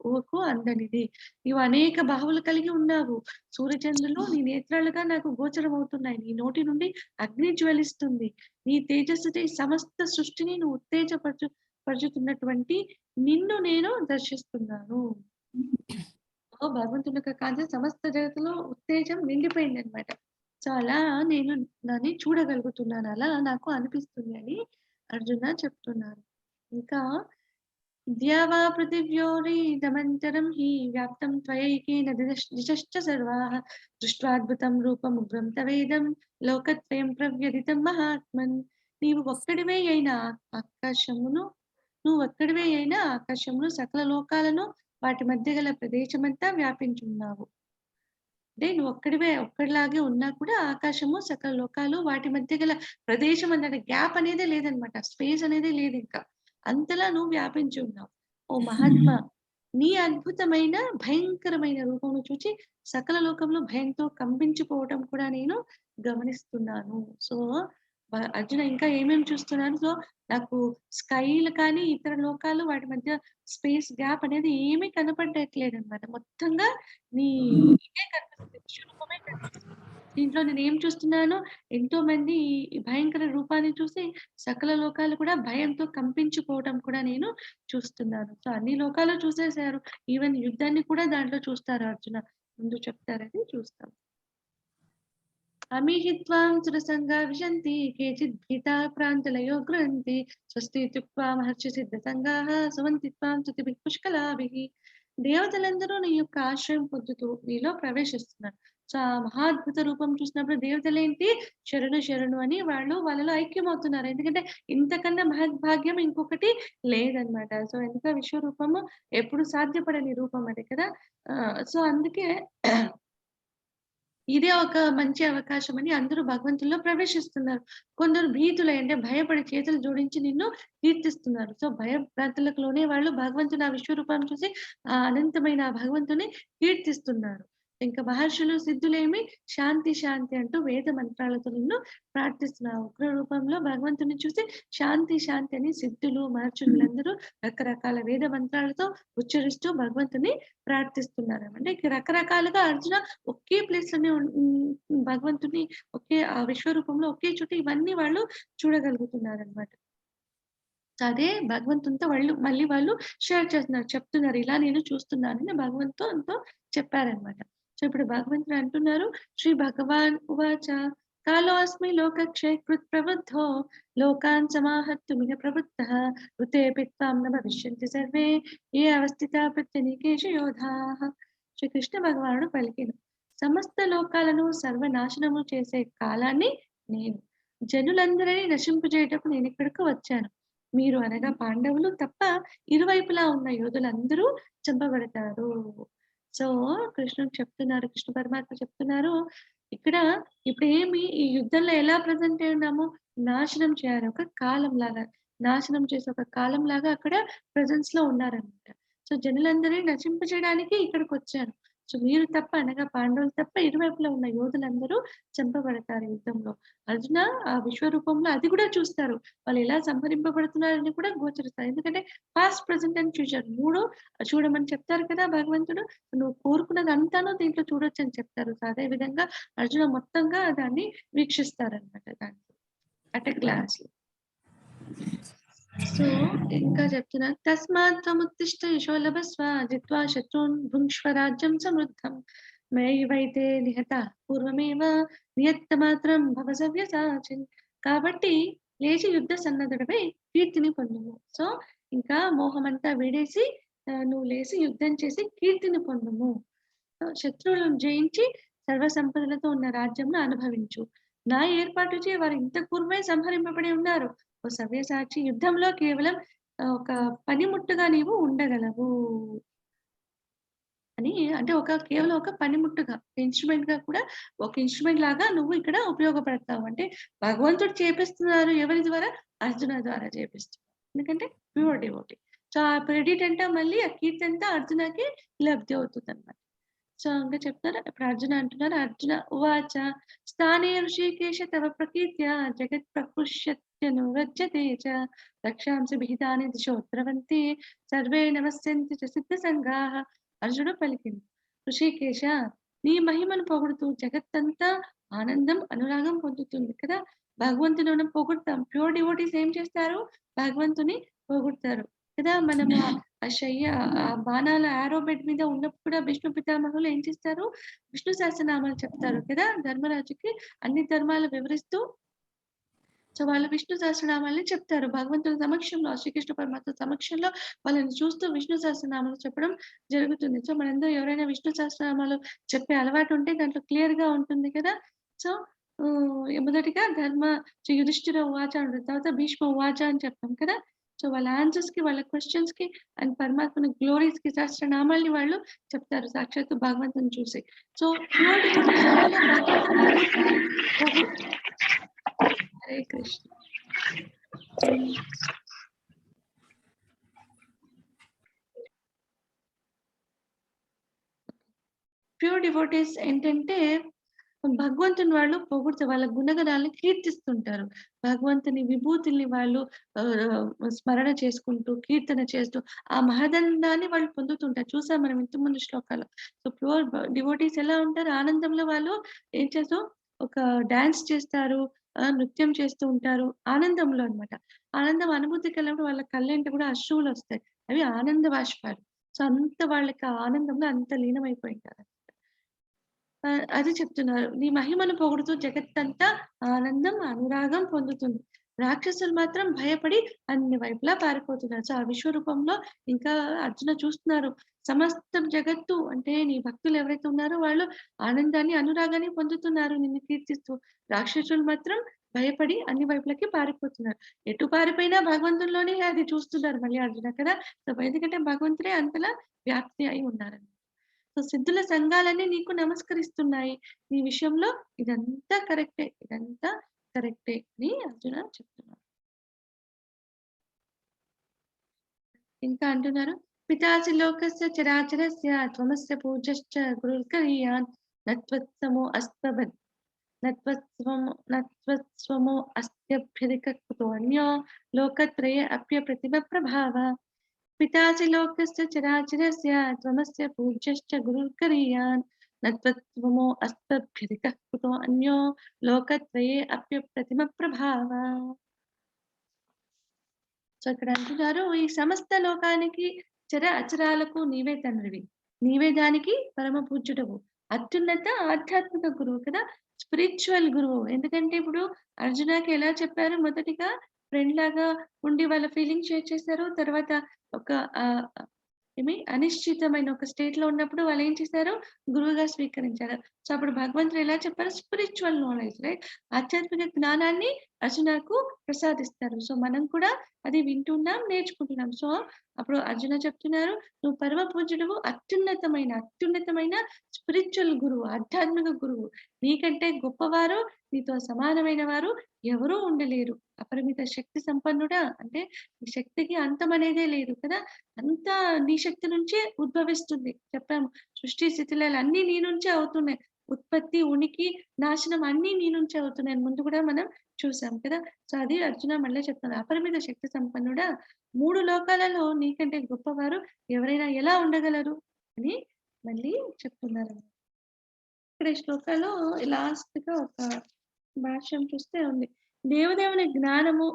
ఊహకు అందనిది. నీవు అనేక బాహువులు కలిగి ఉన్నావు. సూర్యచంద్రులు నీ నేత్రాలుగా నాకు గోచరం అవుతున్నాయి. నీ నోటి నుండి అగ్ని జ్వలిస్తుంది. నీ తేజస్సుతో సమస్త సృష్టిని నువ్వు పరుచుతున్నటువంటి నిన్ను నేను దర్శిస్తున్నాను. భగవంతుని యొక్క కాంతి సమస్త జగత్తులో ఉత్తేజం నిండిపోయింది అనమాట. సో అలా నేను దాన్ని చూడగలుగుతున్నాను, అలా నాకు అనిపిస్తుంది అని అర్జున చెప్తున్నారు. ఇంకా ద్యావా పృథివ్యోరిదమంతరం హి వ్యాప్తం త్వయైకేన దిశశ్చ సర్వాః దృష్ట్వాద్భుతం రూపం ఉగ్రం తవేదం లోకత్రయం ప్రవ్యదితం మహాత్మన్. నీవు ఒక్కడివే అయిన ఆకాశమును సకల లోకాలను వాటి మధ్య గల ప్రదేశమంతా వ్యాపించున్నావు. అంటే నువ్వు ఒక్కడిలాగే ఉన్నా కూడా ఆకాశము సకల లోకాలు వాటి మధ్య గల ప్రదేశం అన్నది గ్యాప్ అనేది లేదనమాట, స్పేస్ అనేది లేదు, ఇంకా అంతలా నువ్వు వ్యాపించి ఉన్నావు. ఓ మహాత్మా, నీ అద్భుతమైన భయంకరమైన రూపమును చూచి సకల లోకంలో భయంతో కంపించిపోవటం కూడా నేను గమనిస్తున్నాను. సో అర్జున ఇంకా ఏమేమి చూస్తున్నాను? సో నాకు స్కైలు కానీ ఇతర లోకాలు వాటి మధ్య స్పేస్ గ్యాప్ అనేది ఏమీ కనపడట్లేదు అనమాట. మొత్తంగా నీ ఇదే కనిపిస్తుంది, విశ్వరూపమే కనిపిస్తుంది. దీంట్లో నేను ఏం చూస్తున్నాను? ఎంతో మంది ఈ భయంకర రూపాన్ని చూసి సకల లోకాలు కూడా భయంతో కంపించిపోవటం కూడా నేను చూస్తున్నాను. సో అన్ని లోకాలు చూసేశారు, ఈవెన్ యుద్ధాన్ని కూడా దాంట్లో చూస్తారు అర్జున. ముందు చెప్తారని చూస్తాం. అమిహి త్వాం సురసంగా విశంతి కేచిద్ భీతా ప్రాంతలయో గృహంతి స్వస్తి ఇత్యుక్త్వా మహర్షి సిద్ధ సంగాః సువంతి త్వాం స్తుతిభిః పుష్కలాభిః. దేవతలందరూ నీ యొక్క ఆశ్రయం పొందుతూ నీలో ప్రవేశిస్తున్నారు. సో ఆ మహాద్భుత రూపం చూసినప్పుడు దేవతలేంటి, శరణు శరణు అని వాళ్ళలో ఐక్యమవుతున్నారు. ఎందుకంటే ఇంతకన్నా మహద్భాగ్యం ఇంకొకటి లేదనమాట. సో ఎంత విశ్వరూపము ఎప్పుడు సాధ్యపడని రూపం అది కదా. సో అందుకే ఇదే ఒక మంచి అవకాశం అని అందరూ భగవంతుల్లో ప్రవేశిస్తున్నారు. కొందరు భీతులై, అంటే భయపడి చేతులు జోడించి నిన్ను కీర్తిస్తున్నారు. సో భయభ్రాంతులకు లోనే వాళ్ళు భగవంతుని ఆ విశ్వరూపాన్ని చూసి ఆ అనంతమైన ఆ భగవంతుని కీర్తిస్తున్నారు. ఇంకా మహర్షులు సిద్ధులేమి శాంతి శాంతి అంటూ వేద మంత్రాలతో నిన్ను ప్రార్థిస్తున్నారు. ఉగ్ర రూపంలో భగవంతుని చూసి శాంతి శాంతి అని సిద్ధులు మహర్షులందరూ రకరకాల వేద మంత్రాలతో ఉచ్చరిస్తూ భగవంతుని ప్రార్థిస్తున్నారు. అంటే రకరకాలుగా అర్జున ఒకే ప్లేస్ లోనే భగవంతుని ఒకే ఆ విశ్వరూపంలో ఒకే చోట ఇవన్నీ వాళ్ళు చూడగలుగుతున్నారు అనమాట. అదే భగవంతునితో మళ్ళీ వాళ్ళు షేర్ చేస్తున్నారు, చెప్తున్నారు, ఇలా నేను చూస్తున్నానని భగవంతునితో చెప్పారనమాట. సో ఇప్పుడు భగవంతుడు అంటున్నారు, శ్రీ భగవాన్ ఉవాచ కాలోస్మి లోకక్షయకృత్ ప్రబుద్ధో లోకాన్ సమాహర్తుమిహ ప్రవృత్తః ఋతేపి త్వాం న భవిష్యంతి సర్వే ఏ అవస్థితా ప్రత్యనీకేషు యోధాః. శ్రీకృష్ణ భగవానుడు పలికిన, సమస్త లోకాలను సర్వనాశనము చేసే కాలాన్ని నేను, జనులందరినీ నశింపజేయటకు నేను ఇక్కడికి వచ్చాను. మీరు అనగా పాండవులు తప్ప ఇరువైపులా ఉన్న యోధులందరూ చంపబడతారు. సో కృష్ణుడు చెప్తున్నారు, కృష్ణ పరమాత్మ చెప్తున్నారు, ఇక్కడ ఇప్పుడు ఏమి ఈ యుద్ధంలో ఎలా ప్రజెంట్ అయి ఉన్నాము, నాశనం చేయాలి, ఒక కాలం లాగా. నాశనం చేసే ఒక కాలం లాగా అక్కడ ప్రెజెన్స్ లో ఉన్నారనమాట. సో జనులందరినీ నశింపజేయడానికి ఇక్కడికి వచ్చాను. సో మీరు తప్ప అనగా పాండవులు తప్ప ఇరువైపులా ఉన్న యోధులందరూ చంపబడతారు యుద్ధంలో. అర్జున ఆ విశ్వరూపంలో అది కూడా చూస్తారు. వాళ్ళు ఎలా సంహరింపబడుతున్నారని కూడా గోచరిస్తారు. ఎందుకంటే పాస్ట్, ప్రెజెంట్ అండ్ ఫ్యూచర్ 3 చూడమని చెప్తారు కదా భగవంతుడు. నువ్వు కోరుకున్నది అంతాను దీంట్లో చూడొచ్చు అని చెప్తారు. సో అదే విధంగా అర్జున మొత్తంగా దాన్ని వీక్షిస్తారనమాట దాన్ని అట్ ఎ గ్లాన్స్. సో ఇంకా చెప్తున్నా, తస్మాత్ త్వముత్తిష్ట యశో లభస్వ జిత్వా శత్రూన్ భుంక్ష్వ రాజ్యం సమృద్ధం మయైవైతే నిహత పూర్వమేవ నియత్తమాత్రం భవ సవ్యసాచిన్. కాబట్టి లేచి యుద్ధ సన్నద్ధుడిపై కీర్తిని పొందుము. సో ఇంకా మోహమంతా వీడేసి నువ్వు లేచి యుద్ధం చేసి కీర్తిని పొందుము. శత్రువులను జయించి సర్వ సంపదలతో ఉన్న రాజ్యంను అనుభవించు. నా ఏర్పాటు చే వారు ఇంత పూర్వమే సంహరింపబడి ఉన్నారు. ఓ సవ్యసాచి, యుద్ధంలో కేవలం ఒక పనిముట్టుగా నీవు ఉండగలవు అని. అంటే కేవలం ఒక పనిముట్టుగా, ఇన్స్ట్రుమెంట్ గా కూడా, ఒక ఇన్స్ట్రుమెంట్ లాగా నువ్వు ఇక్కడ ఉపయోగపడతావు. అంటే భగవంతుడు చేపిస్తున్నారు ఎవరి ద్వారా? అర్జున ద్వారా చేపిస్తున్నారు. ఎందుకంటే ప్యూర్ డివోటీ. సో ఆ క్రెడిట్ అంతా మళ్ళీ ఆ కీర్తి అంతా అర్జునకి లబ్ధి అవుతుంది అనమాట. సో ఇంకా చెప్తారు. ఇప్పుడు అర్జున అంటున్నారు, అర్జున ఉవాచ స్థానే ఋషికేశ తవ ప్రకీర్త్య జగత్ ప్రకృష్యత్యనురజ్యతే చ రక్షాంసి విహితాని దిశోద్రవంతి సర్వే నమస్యంతి చ సిద్ధ సంఘాః. అర్జునుడు పలికింది, ఋషికేశ, నీ మహిమను పొగుడుతూ జగత్తంతా ఆనందం అనురాగం పొందుతుంది కదా. భగవంతుని మనం పొగుడతాం. ప్యూర్ డివోటీస్ ఏం చేస్తారు? భగవంతుని పొగుడతారు కదా. మనము ఆ బాణాల ఆరో బెడ్ మీద ఉన్నప్పుడు కూడా విష్ణు పితామహులు ఏం చేస్తారు? విష్ణు సహస్రనామాలు చెప్తారు కదా ధర్మరాజుకి, అన్ని ధర్మాలు వివరిస్తూ. సో వాళ్ళు విష్ణు సహస్రనామాలని చెప్తారు భగవంతుని సమక్షంలో, శ్రీకృష్ణ పరమాత్మ సమక్షంలో వాళ్ళని చూస్తూ విష్ణు సహస్రనామాలు చెప్పడం జరుగుతుంది. సో మనందరూ ఎవరైనా విష్ణు సహస్రనామాలు చెప్పే అలవాటు ఉంటే దాంట్లో క్లియర్ గా ఉంటుంది కదా. సో మొదటిగా యుధిష్ఠిర ఉవాచ ఉంటుంది, తర్వాత భీష్మ ఉవాచ అని చెప్తాం కదా. సో వాళ్ళ ఆన్సర్స్ కి, వాళ్ళ క్వశ్చన్స్ కి అండ్ పరమాత్మని గ్లోరీస్ కి సహస్రనామాల్ని వాళ్ళు చెప్తారు సాక్షాత్తు భగవంతుని చూసి. So Hare Krishna. Pure devotees ఏంటంటే భగవంతుని వాళ్ళు పొగుడుతారు, వాళ్ళ గుణగణాలను కీర్తిస్తుంటారు. భగవంతుని విభూతుల్ని వాళ్ళు స్మరణ చేసుకుంటూ, కీర్తన చేస్తూ ఆ మహదండాన్ని వాళ్ళు పొందుతుంటారు. చూసాం మనం ఇంతకుముందు శ్లోకాలు. సో ప్యూర్ డివోటీస్ ఎలా ఉంటారు? ఆనందంలో వాళ్ళు ఏం చేస్తూ ఒక డాన్స్ చేస్తారు, నృత్యం చేస్తూ ఉంటారు ఆనందంలో అనమాట. ఆనందం అనుభూతి కలిగినప్పుడు వాళ్ళ కళ్ళంట కూడా అశ్రువులు వస్తాయి. అవి ఆనంద బాష్పాలు. సో అంత వాళ్ళకి ఆ ఆనందంలో అంత లీనమైపోయింటారు. అది చెప్తున్నారు. నీ మహిమను పొగుడుతూ జగత్తంతా ఆనందం, అనురాగం పొందుతుంది. రాక్షసులు మాత్రం భయపడి అన్ని వైపులా పారిపోతున్నారు. సో ఆ విశ్వరూపంలో ఇంకా అర్జున చూస్తున్నారు. సమస్తం జగత్తు అంటే నీ భక్తులు ఎవరైతే ఉన్నారో వాళ్ళు ఆనందాన్ని, అనురాగాన్ని పొందుతున్నారు నిన్ను కీర్తిస్తూ. రాక్షసులు మాత్రం భయపడి అన్ని వైపులకి పారిపోతున్నారు. ఎటు పారిపోయినా భగవంతుల్లోనే అది చూస్తున్నారు మళ్ళీ అర్జున కదా. సో ఎందుకంటే భగవంతుడే అంతలా వ్యాప్తి అయి ఉన్నారు. సో సిద్ధుల సంఘాలన్నీ నీకు నమస్కరిస్తున్నాయి. నీ విషయంలో ఇదంతా కరెక్టే అని అర్జున చెప్తున్నారు. ఇంకా అంటున్నారు, పితాసి లోకస్య చరాచరస్య త్వమస్య పూజ్యశ్చ గురుర్గరీయాన్ నత్వత్సమో అస్త్వబద్ నత్వత్స్వమో అస్త్యభ్యధిక కుతో అన్యో లోకత్రయే అప్యప్రతిమ ప్రభావ. పితాసి లోకస్య చరాచరస్య త్వమస్య పూజ్యశ్చ గురుర్గరీయాన్ నత్వత్స్వమో అస్త్వభ్యధికః కుతో అన్యో లోకత్రయే అప్యప్రతిమ ప్రభావ. సో ఇక్కడ అంటున్నారు, ఈ సమస్త లోకానికి చర అచరాలకు నీవే తండ్రివి, నీవే దానికి పరమ పూజ్యుడవు, అత్యున్నత ఆధ్యాత్మిక గురువు కదా, స్పిరిచువల్ గురువు. ఎందుకంటే ఇప్పుడు అర్జునకి ఎలా చెప్పారు? మొదటిగా ఫ్రెండ్ లాగా ఉండి వాళ్ళ ఫీలింగ్ షేర్ చేశారు. తర్వాత ఒక అనిశ్చితమైన ఒక స్టేట్ లో ఉన్నప్పుడు వాళ్ళు ఏం చేశారు? గురువుగా స్వీకరించారు. సో అప్పుడు భగవంతుడు ఎలా చెప్పారు? Spiritual knowledge, right? ఆధ్యాత్మిక జ్ఞానాన్ని అర్జునకు ప్రసాదిస్తారు. సో మనం కూడా అది వింటున్నాం, నేర్చుకుంటున్నాం. సో అప్పుడు అర్జున చెప్తున్నారు, నువ్వు పరమ పూజ్యుడవు, అత్యున్నతమైన స్పిరిచువల్ గురువు, ఆధ్యాత్మిక గురువు. నీకంటే గొప్పవారు, నీతో సమానమైన వారు ఎవరూ ఉండలేరు. అపరిమిత శక్తి సంపన్నుడా, అంటే ఈ శక్తికి అంతం అనేదే లేదు కదా! అంతా నీ శక్తి నుంచే ఉద్భవిస్తుంది. చెప్పాము. సృష్టి స్థితిలయాలు అన్నీ నీ నుంచే అవుతున్నాయి. ఉత్పత్తి, ఉనికి, నాశనం అన్నీ నీ నుంచే అవుతున్నాయి. ముందు కూడా మనం చూసాం కదా! సో అది అర్జున మళ్ళీ చెప్తున్నారు. అపరిమిత శక్తి సంపన్నుడా, 3 లోకాలలో నీకంటే గొప్పవారు ఎవరైనా ఎలా ఉండగలరు అని మళ్ళీ చెప్తున్నారు. ఇక్కడ ఈ శ్లోకాలో లాస్ట్‌గా ఒక భాష్యం చూస్తే ఉంది. దేవదేవుని జ్ఞానము,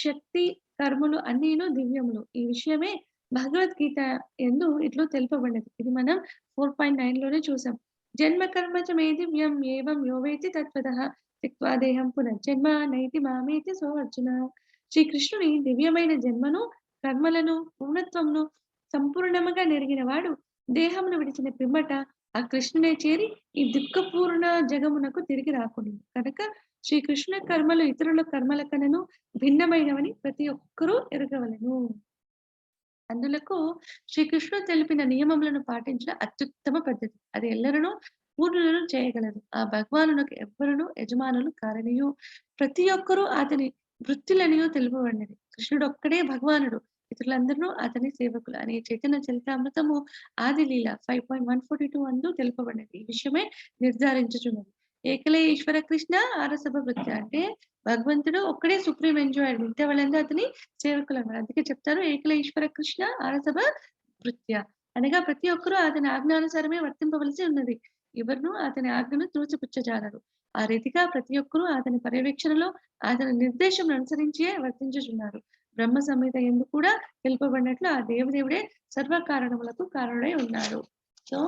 శక్తి, కర్మలు అన్నీను దివ్యములు. ఈ విషయమే భగవద్గీత యందు ఇట్లు తెలుపబడినది. ఇది మనం 4.9లోనే చూసాం. జన్మ కర్మ చ మే దివ్యం ఏవం యో వేత్తి తత్వతః త్యక్త్వా దేహం పునర్జన్మ నైతి మామేతి సో అర్జున. శ్రీకృష్ణుని దివ్యమైన జన్మను, కర్మలను, పూర్ణత్వమును సంపూర్ణముగా నెరిగిన వాడు దేహమును విడిచిన పిమ్మట ఆ కృష్ణునే చేరి ఈ దుఃఖపూర్ణ జగమునకు తిరిగి రాకూడదు. కనుక శ్రీకృష్ణ కర్మలు ఇతరుల కర్మల కనను భిన్నమైనవని ప్రతి ఒక్కరూ ఎరగవలెను. అందులకు శ్రీకృష్ణుడు తెలిపిన నియమములను పాటించడం అత్యుత్తమ పద్ధతి. అది ఎల్లరూ పూర్ణులను చేయగలరు. ఆ భగవానునకు ఎవ్వరును యజమానులు కారనియు, ప్రతి ఒక్కరూ అతని వృత్తులనియు తెలుపబడినది. కృష్ణుడు ఒక్కడే భగవానుడు, ఇతరులందరూ అతని సేవకులు అని చైతన్య చరితామృతము ఆది లీల 5.142 అందు తెలుపబడినది. ఈ విషయమే నిర్ధారించుచున్నది. ఏకలే ఈశ్వర కృష్ణ ఆరసభ వృత్తి, అంటే భగవంతుడు ఒక్కడే సుప్రీం ఎంజాయర్, మిగతా వాళ్ళందరూ అతని సేవకులు అన్నారు. అందుకే చెప్తారు ఏకల ఈశ్వర కృష్ణ ఆరసభ వృత్య, అనగా ప్రతి ఒక్కరూ అతని ఆజ్ఞానుసారమే వర్తింపవలసి ఉన్నది. ఎవరును అతని ఆజ్ఞను త్రోసిపుచ్చజాలరు. ఆ రీతిగా ప్రతి ఒక్కరూ అతని పర్యవేక్షణలో అతని నిర్దేశం అనుసరించే వర్తించుచున్నారు. బ్రహ్మ సంహిత యందు కూడా తెలుపబడినట్లు ఆ దేవదేవుడే సర్వ కారణములకు కారణుడై ఉన్నాడు. సో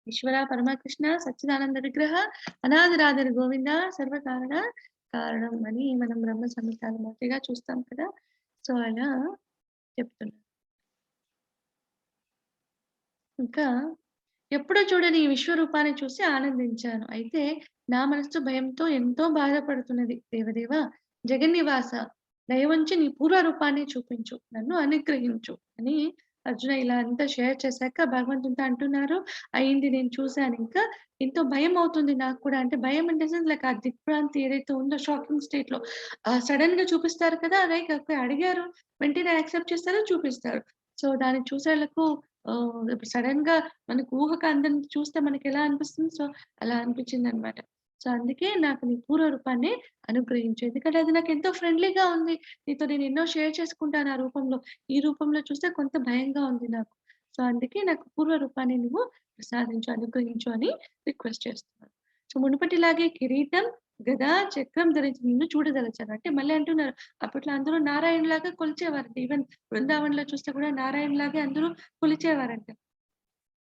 ఈశ్వర పరమకృష్ణ సచ్చిదానంద విగ్రహ అనాదిరాదిరి గోవింద సర్వకారణ కారణం అని మనం బ్రహ్మ సంహితాలు మొదటిగా చూస్తాం కదా. సో అలా చెప్తున్నా. ఇంకా ఎప్పుడూ చూడని ఈ విశ్వరూపాన్ని చూసి ఆనందించాను. అయితే నా మనస్సు భయంతో ఎంతో బాధపడుతున్నది. దేవదేవ జగన్నివాస, దయవంచి నీ పూర్వ రూపాన్ని చూపించు, నన్ను అనుగ్రహించు అని అర్జున ఇలా అంతా షేర్ చేశాక భగవంతునితో అంటున్నారు, అయింది, నేను చూశాను. ఇంకా ఎంతో భయం అవుతుంది నాకు కూడా. అంటే భయం అంటే లైక్ ఆ దిగ్భ్రాంతి ఏదైతే ఉందో షాకింగ్ స్టేట్ లో సడన్ గా చూపిస్తారు కదా, లైక్ అడిగారు వెంటనే యాక్సెప్ట్ చేస్తారు, చూపిస్తారు. సో దాన్ని చూసేళ్లకు ఇప్పుడు సడన్ గా మనకు ఊహకు అందని చూస్తే మనకి ఎలా అనిపిస్తుంది, సో అలా అనిపించింది అనమాట. సో అందుకే నాకు నీ పూర్వ రూపాన్ని అనుగ్రహించు, ఎందుకంటే అది నాకు ఎంతో ఫ్రెండ్లీగా ఉంది. నీతో నేను ఎన్నో షేర్ చేసుకుంటాను ఆ రూపంలో. ఈ రూపంలో చూస్తే కొంత భయంగా ఉంది నాకు. సో అందుకే నాకు పూర్వ రూపాన్ని నువ్వు ప్రసాదించు, అనుగ్రహించు అని రిక్వెస్ట్ చేస్తున్నాను. సో మునుపటిలాగే కిరీటం, గదా, చక్రం ధరించి నిన్ను చూడదలచాను. అంటే మళ్ళీ అంటున్నారు, అప్పట్లో అందరూ నారాయణలాగా కొలిచేవారంట. ఈవెన్ బృందావనంలో చూస్తే కూడా నారాయణలాగే అందరూ కొలిచేవారంట.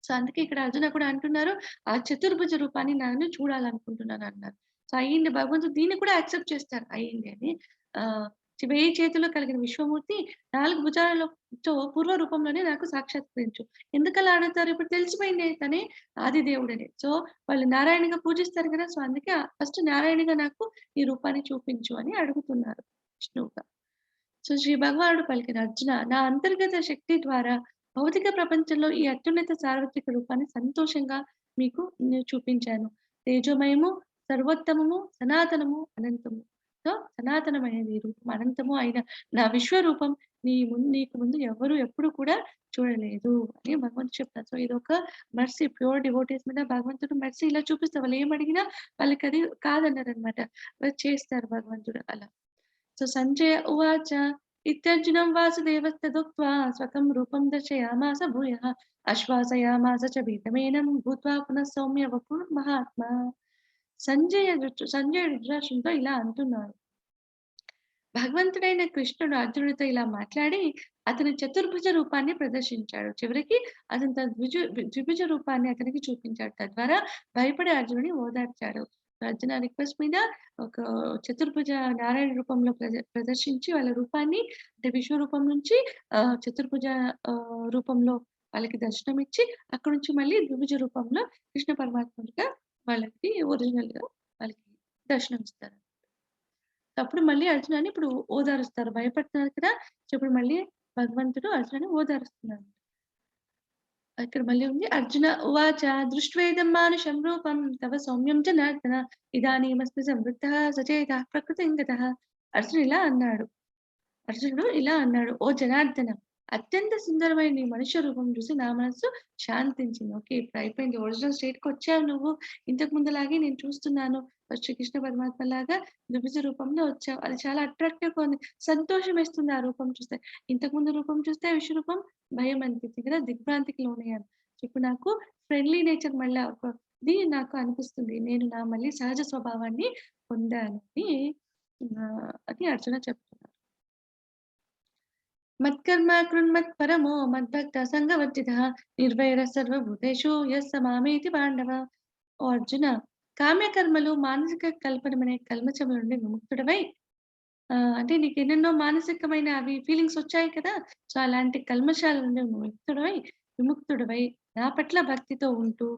సో అందుకే ఇక్కడ అర్జున కూడా అంటున్నారు, ఆ చతుర్భుజ రూపాన్ని నన్ను చూడాలనుకుంటున్నాను అన్నారు. సో అయ్యింది, భగవంతుడు దీన్ని కూడా యాక్సెప్ట్ చేస్తారు అయ్యింది అని. ఆ 1000 చేతుల్లో కలిగిన విశ్వమూర్తి 4 భుజాలతో పూర్వ రూపంలోనే నాకు సాక్షాత్కరించు. ఎందుకలా అడుగుతారు, ఇప్పుడు తెలిసిపోయింది తనే ఆది దేవుడని. సో వాళ్ళు నారాయణగా పూజిస్తారు కదా, సో అందుకే ఫస్ట్ నారాయణగా నాకు ఈ రూపాన్ని చూపించు అని అడుగుతున్నారు విష్ణువుగా. సో శ్రీ భగవానుడు పలికిన, అర్జున నా అంతర్గత శక్తి ద్వారా భౌతిక ప్రపంచంలో ఈ అత్యున్నత సార్వత్రిక రూపాన్ని సంతోషంగా మీకు నేను చూపించాను. తేజోమయము, సర్వోత్తమము, సనాతనము, అనంతము. సో సనాతనమైనది రూపం, అనంతము అయిన నా విశ్వరూపం నీకు ముందు ఎవరు ఎప్పుడు కూడా చూడలేదు అని భగవంతుడు చెప్తారు. సో ఇది ఒక మర్సీ, ప్యూర్ డివోటీస్ మీద భగవంతుడు మర్సీ ఇలా చూపిస్తారు. వాళ్ళు ఏమడిగినా వాళ్ళకి అది కాదన్నారు అనమాట, చేస్తారు భగవంతుడు అలా. సో సంజయ ఉవాచ ఇత్యర్జునం వాసుదేవస్తదుక్త్వా స్వకం రూపం దర్శయామాస భూయః ఆశ్వాసయామాస చ భీతమేనం భూత్వా పునః సౌమ్య వపుర్ మహాత్మా. సంజయుడు ధృతరాష్ట్రునితో ఇలా అంటున్నారు, భగవంతుడైన కృష్ణుడు అర్జునుడితో ఇలా మాట్లాడి అతని చతుర్భుజ రూపాన్ని ప్రదర్శించాడు. చివరికి అతని తన ద్విభుజ రూపాన్ని అతనికి చూపించాడు. తద్వారా భయపడే అర్జునుడిని ఓదార్చాడు. అర్జున రిక్వెస్ట్ మీద ఒక చతుర్భుజ నారాయణ రూపంలో ప్రదర్శించి వాళ్ళ రూపాన్ని, అంటే విశ్వరూపం నుంచి చతుర్భుజ రూపంలో వాళ్ళకి దర్శనం ఇచ్చి, అక్కడ నుంచి మళ్ళీ ద్విభుజ రూపంలో కృష్ణ పరమాత్ముడిగా వాళ్ళకి ఒరిజినల్ గా వాళ్ళకి దర్శనం ఇస్తారు. అప్పుడు మళ్ళీ అర్జునాన్ని ఇప్పుడు ఓదారుస్తారు. భయపడుతున్నారు కదా! సో, ఇప్పుడు మళ్ళీ భగవంతుడు అర్జునాన్ని ఓదారుస్తున్నారు. ఇక్కడ మళ్ళీ ఉంది అర్జున ఉవాచ దృష్ట్వేదం మానుషం రూపం తవ సౌమ్యం జనార్దన ఇదానీమస్మి సంవృత్తః సచేతః ప్రకృతిం గతః. అర్జునుడు ఇలా అన్నాడు, ఓ జనార్దన, అత్యంత సుందరమైన నీ మనుష్య రూపం చూసి నా మనస్సు శాంతించింది. ఓకే, ఇప్పుడు అయిపోయింది, ఒరిజినల్ స్టేట్ కి వచ్చావు నువ్వు. ఇంతకు ముందులాగే నేను చూస్తున్నాను, శ్రీకృష్ణ పరమాత్మ లాగా ద్విజ రూపంలో వచ్చావు. అది చాలా అట్రాక్టివ్ గా ఉంది, సంతోషం వేస్తుంది ఆ రూపం చూస్తే. ఇంతకు ముందు రూపం చూస్తే విశ్వరూపం భయం అనిపించింది కదా, దిగ్భ్రాంతికి లోనయ్యాను. ఇప్పుడు నాకు ఫ్రెండ్లీ నేచర్ మళ్ళీ ఒకది నాకు అనిపిస్తుంది. నేను నా మళ్ళీ సహజ స్వభావాన్ని పొందాను అని అర్జున చెప్తున్నారు. మత్కర్మ కృన్మత్ పరమో మద్భక్త సంగవర్జిత నిర్వైర సర్వభూతేషు యస్స మామేతి పాండవ. ఓ అర్జున, కామ్యకర్మలు మానసిక కల్పనమనే కల్మచముల నుండి విముక్తుడవై, అంటే నీకు ఎన్నెన్నో మానసికమైన అవి ఫీలింగ్స్ వచ్చాయి కదా, సో అలాంటి కల్మషాల నుండి విముక్తుడవై నా పట్ల భక్తితో ఉంటూ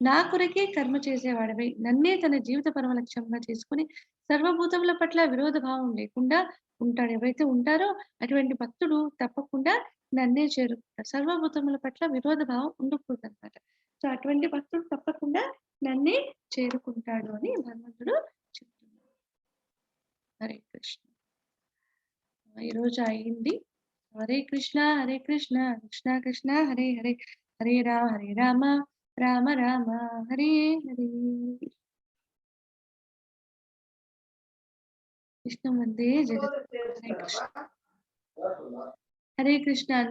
నా కొరకే కర్మ చేసేవాడవై నన్నే తన జీవిత పరమ లక్ష్యంగా చేసుకుని సర్వభూతముల పట్ల విరోధ భావం లేకుండా ఉంటాడు. ఎవరైతే ఉంటారో అటువంటి భక్తుడు తప్పకుండా నన్నే చేరుకుంటాడు. సర్వభూతముల పట్ల విరోధ భావం ఉండకూడదు అనమాట. సో అటువంటి భక్తుడు తప్పకుండా నన్నే చేరుకుంటాడు అని భగవంతుడు చెప్తున్నాడు. హరే కృష్ణ. ఈరోజు అయింది. హరే కృష్ణ కృష్ణ కృష్ణ హరే హరే, హరే రామ రామ రామ హరే హరే. కృష్ణ వందే జగత్. హరే కృష్ణ. హరే కృష్ణ.